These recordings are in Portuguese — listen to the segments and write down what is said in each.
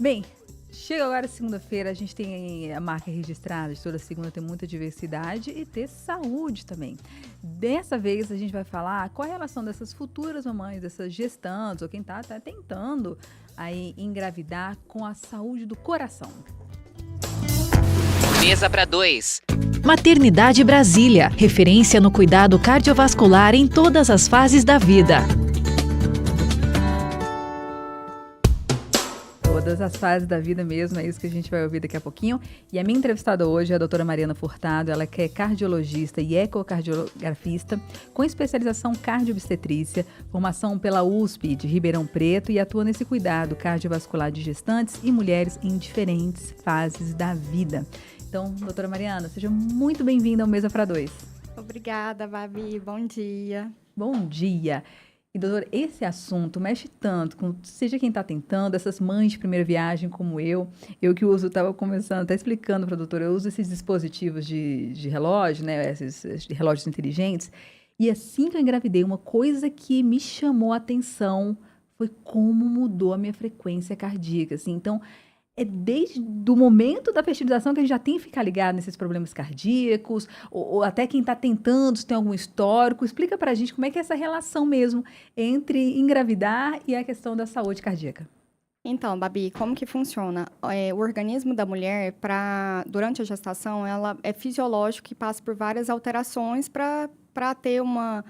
Bem, chega agora segunda-feira, a gente tem a marca registrada de toda segunda ter muita diversidade e ter saúde também. Dessa vez a gente vai falar qual é a relação dessas futuras mamães, dessas gestantes ou quem tá tentando aí engravidar com a saúde do coração. Mesa para dois. Maternidade Brasília, referência no cuidado cardiovascular em todas as fases da vida. Todas as fases da vida mesmo, é isso que a gente vai ouvir daqui a pouquinho. E a minha entrevistada hoje é a doutora Mariana Furtado, ela que é cardiologista e ecocardiografista, com especialização cardiobstetrícia, formação pela USP de Ribeirão Preto e atua nesse cuidado cardiovascular de gestantes e mulheres em diferentes fases da vida. Então, doutora Mariana, seja muito bem-vinda ao Mesa para Dois. Obrigada, Babi. Bom dia. Bom dia. E, doutor, esse assunto mexe tanto com, seja quem está tentando, essas mães de primeira viagem como eu que uso, estava começando, até explicando para a doutora, eu uso esses dispositivos de relógio, né, esses relógios inteligentes, e assim que eu engravidei, uma coisa que me chamou a atenção foi como mudou a minha frequência cardíaca, assim, então, é desde o momento da fertilização que a gente já tem que ficar ligado nesses problemas cardíacos, ou até quem está tentando, se tem algum histórico. Explica para a gente como é que é essa relação mesmo entre engravidar e a questão da saúde cardíaca. Então, Babi, como que funciona? O organismo da mulher, durante a gestação, ela é fisiológico e passa por várias alterações para ter uma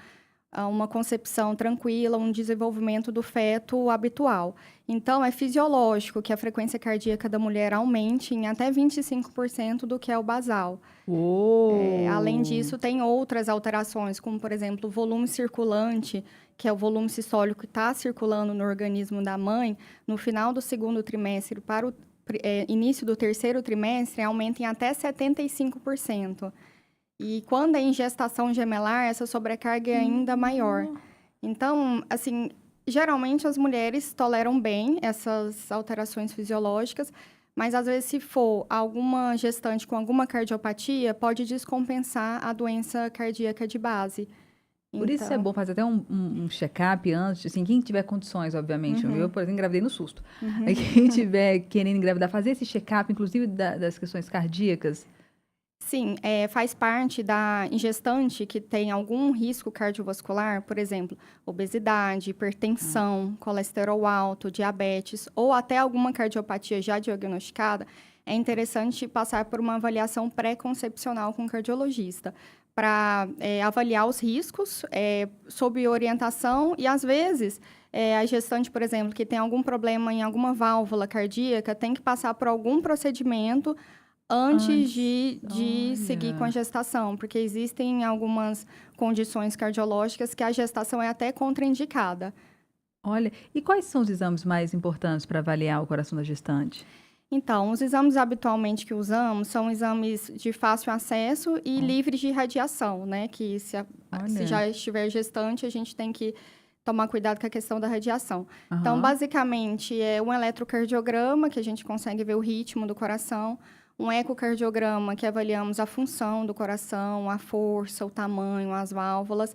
concepção tranquila, um desenvolvimento do feto habitual. Então, é fisiológico que a frequência cardíaca da mulher aumente em até 25% do que é o basal. Além disso, tem outras alterações, como, por exemplo, o volume circulante, que é o volume sistólico que está circulando no organismo da mãe, no final do segundo trimestre para o início do terceiro trimestre, aumenta em até 75%. E quando é em gestação gemelar, essa sobrecarga é ainda maior. Então, assim, geralmente as mulheres toleram bem essas alterações fisiológicas, mas às vezes se for alguma gestante com alguma cardiopatia, pode descompensar a doença cardíaca de base. Por isso é bom fazer até um check-up antes, assim, quem tiver condições, obviamente. Eu, por exemplo, engravidei no susto. Aí quem tiver querendo engravidar, fazer esse check-up, inclusive das questões cardíacas. Sim, faz parte da gestante que tem algum risco cardiovascular, por exemplo, obesidade, hipertensão, colesterol alto, diabetes ou até alguma cardiopatia já diagnosticada, é interessante passar por uma avaliação pré-concepcional com o cardiologista para avaliar os riscos sob orientação e, às vezes, a gestante, por exemplo, que tem algum problema em alguma válvula cardíaca, tem que passar por algum procedimento antes de seguir com a gestação, porque existem algumas condições cardiológicas que a gestação é até contraindicada. Olha, e quais são os exames mais importantes para avaliar o coração da gestante? Então, os exames habitualmente que usamos são exames de fácil acesso e livres de radiação, né? Que se já estiver gestante, a gente tem que tomar cuidado com a questão da radiação. Então, basicamente, é um eletrocardiograma, que a gente consegue ver o ritmo do coração, um ecocardiograma, que avaliamos a função do coração, a força, o tamanho, as válvulas.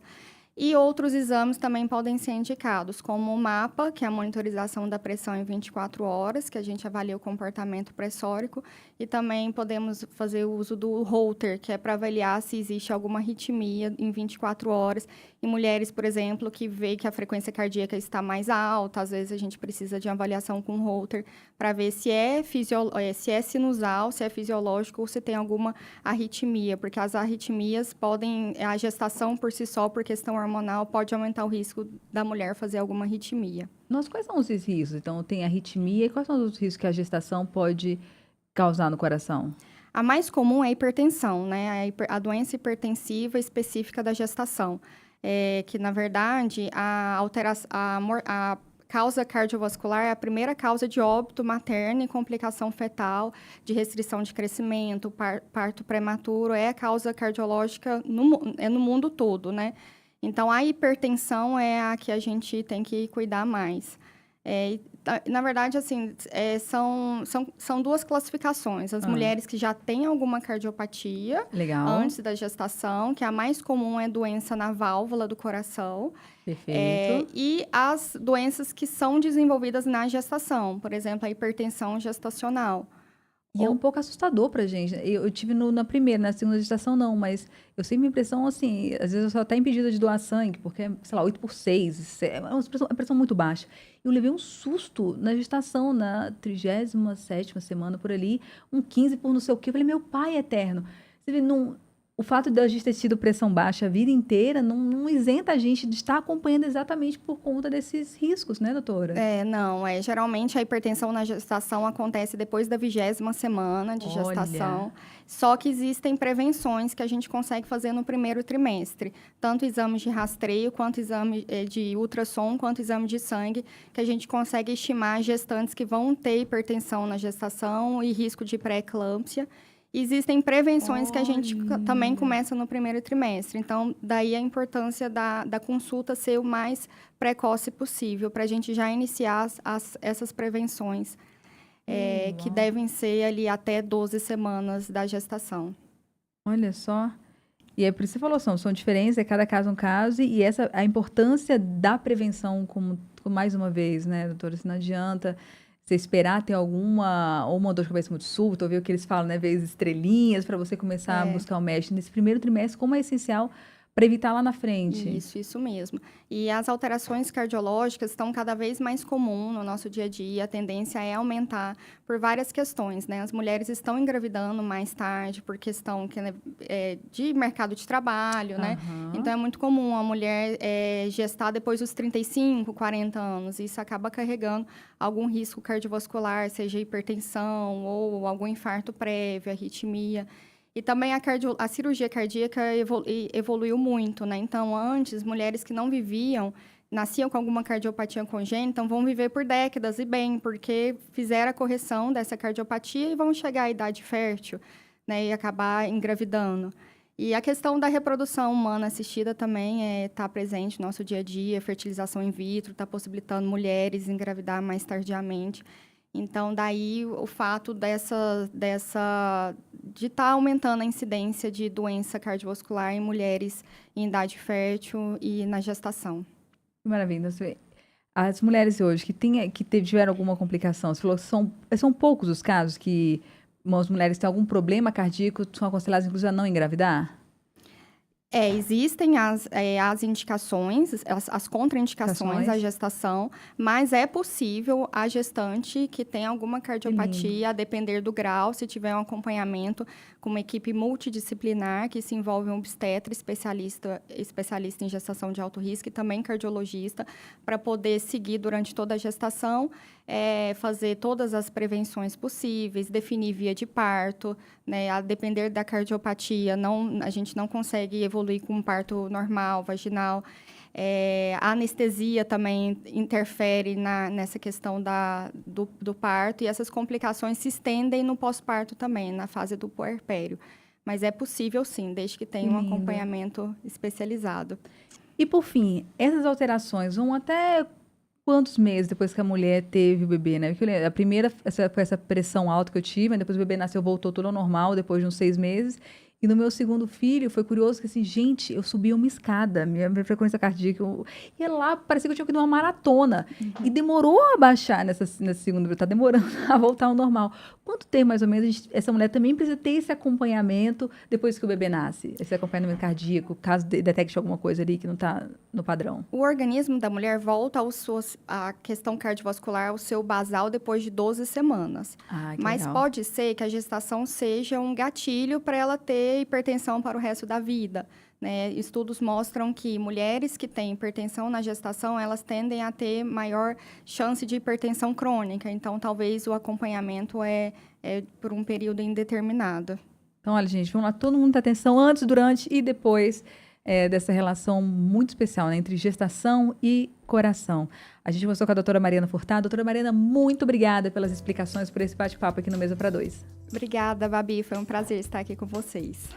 E outros exames também podem ser indicados, como o MAPA, que é a monitorização da pressão em 24 horas, que a gente avalia o comportamento pressórico. E também podemos fazer o uso do Holter, que é para avaliar se existe alguma arritmia em 24 horas. Em mulheres, por exemplo, que vê que a frequência cardíaca está mais alta, às vezes a gente precisa de avaliação com Holter para ver se se é sinusal, se é fisiológico ou se tem alguma arritmia, porque as arritmias podem, a gestação por si só, por questão hormonal, pode aumentar o risco da mulher fazer alguma arritmia. Nossa, quais são os riscos? Então, tem arritmia e quais são os riscos que a gestação pode causar no coração? A mais comum é a hipertensão, né? A doença hipertensiva específica da gestação. Que, na verdade, a causa cardiovascular é a primeira causa de óbito materno e complicação fetal, de restrição de crescimento, parto prematuro, é a causa cardiológica no mundo todo, né? Então, a hipertensão é a que a gente tem que cuidar mais. Na verdade, assim, são duas classificações. As mulheres que já têm alguma cardiopatia antes da gestação, que a mais comum é doença na válvula do coração. Perfeito. E as doenças que são desenvolvidas na gestação, por exemplo, a hipertensão gestacional. E é um pouco assustador pra gente. Eu tive na primeira, na segunda gestação não, mas eu sempre a impressão, assim, às vezes eu sou até impedida de doar sangue, porque, sei lá, 8/6, é uma pressão muito baixa. Eu levei um susto na gestação, na 37ª semana, por ali, um 15 por não sei o quê. Eu falei, meu pai eterno. Você vê, o fato de a gente ter tido pressão baixa a vida inteira não isenta a gente de estar acompanhando exatamente por conta desses riscos, né, doutora? Geralmente a hipertensão na gestação acontece depois da 20ª semana de gestação. Só que existem prevenções que a gente consegue fazer no primeiro trimestre. Tanto exames de rastreio, quanto exame de ultrassom, quanto exame de sangue, que a gente consegue estimar gestantes que vão ter hipertensão na gestação e risco de pré-eclâmpsia. Existem prevenções que a gente também começa no primeiro trimestre. Então, daí a importância da consulta ser o mais precoce possível, para a gente já iniciar essas prevenções, que devem ser ali até 12 semanas da gestação. Olha só. E é por isso que você falou, são diferentes, é cada caso um caso, e a importância da prevenção, como mais uma vez, né, doutora, se não adianta você esperar ter ou uma dor de cabeça muito súbita, ou ver o que eles falam, né? Ver as estrelinhas para você começar a buscar o médico nesse primeiro trimestre, como é essencial para evitar lá na frente. Isso mesmo. E as alterações cardiológicas estão cada vez mais comuns no nosso dia a dia. A tendência é aumentar por várias questões, né? As mulheres estão engravidando mais tarde por questão de mercado de trabalho, né? Então, é muito comum a mulher gestar depois dos 35, 40 anos. Isso acaba carregando algum risco cardiovascular, seja hipertensão ou algum infarto prévio, arritmia. E também a cirurgia cardíaca evoluiu muito, né? Então, antes, mulheres que não nasciam com alguma cardiopatia congênita, vão viver por décadas e bem, porque fizeram a correção dessa cardiopatia e vão chegar à idade fértil, né? E acabar engravidando. E a questão da reprodução humana assistida também está presente no nosso dia a dia. Fertilização in vitro está possibilitando mulheres engravidar mais tardiamente. Então, daí o fato de estar aumentando a incidência de doença cardiovascular em mulheres em idade fértil e na gestação. Maravilha. As mulheres hoje que tiveram alguma complicação, você falou que são poucos os casos que as mulheres têm algum problema cardíaco, são aconselhadas, inclusive, a não engravidar? Existem as indicações, as contraindicações à gestação, mas é possível a gestante que tem alguma cardiopatia, a depender do grau, se tiver um acompanhamento com uma equipe multidisciplinar, que se envolve um obstetra, especialista em gestação de alto risco e também cardiologista, para poder seguir durante toda a gestação, fazer todas as prevenções possíveis, definir via de parto, né? A depender da cardiopatia, a gente não consegue evoluir com um parto normal, vaginal. A anestesia também interfere nessa questão do parto, e essas complicações se estendem no pós-parto também, na fase do puerpério. Mas é possível sim, desde que tenha um acompanhamento especializado. E por fim, essas alterações vão até quantos meses depois que a mulher teve o bebê, né? Porque a primeira foi essa pressão alta que eu tive, depois o bebê nasceu, voltou tudo ao normal, depois de uns 6 meses. E no meu segundo filho, foi curioso que, assim, gente, eu subi uma escada, minha frequência cardíaca, e lá parecia que eu tinha que ir numa maratona. E demorou a baixar nessa segunda, tá demorando a voltar ao normal. Quanto tempo, mais ou menos, essa mulher também precisa ter esse acompanhamento depois que o bebê nasce? Esse acompanhamento cardíaco, caso detecte alguma coisa ali que não está no padrão? O organismo da mulher volta à questão cardiovascular, ao seu basal, depois de 12 semanas. Mas legal. Pode ser que a gestação seja um gatilho para ela ter hipertensão para o resto da vida, né? Estudos mostram que mulheres que têm hipertensão na gestação, elas tendem a ter maior chance de hipertensão crônica. Então, talvez o acompanhamento é por um período indeterminado. Então, olha, gente, vamos lá, todo mundo ter atenção antes, durante e depois dessa relação muito especial, né, entre gestação e coração. A gente conversou com a doutora Mariana Furtado. Doutora Mariana, muito obrigada pelas explicações, por esse bate-papo aqui no Mesa para Dois. Obrigada, Babi. Foi um prazer estar aqui com vocês.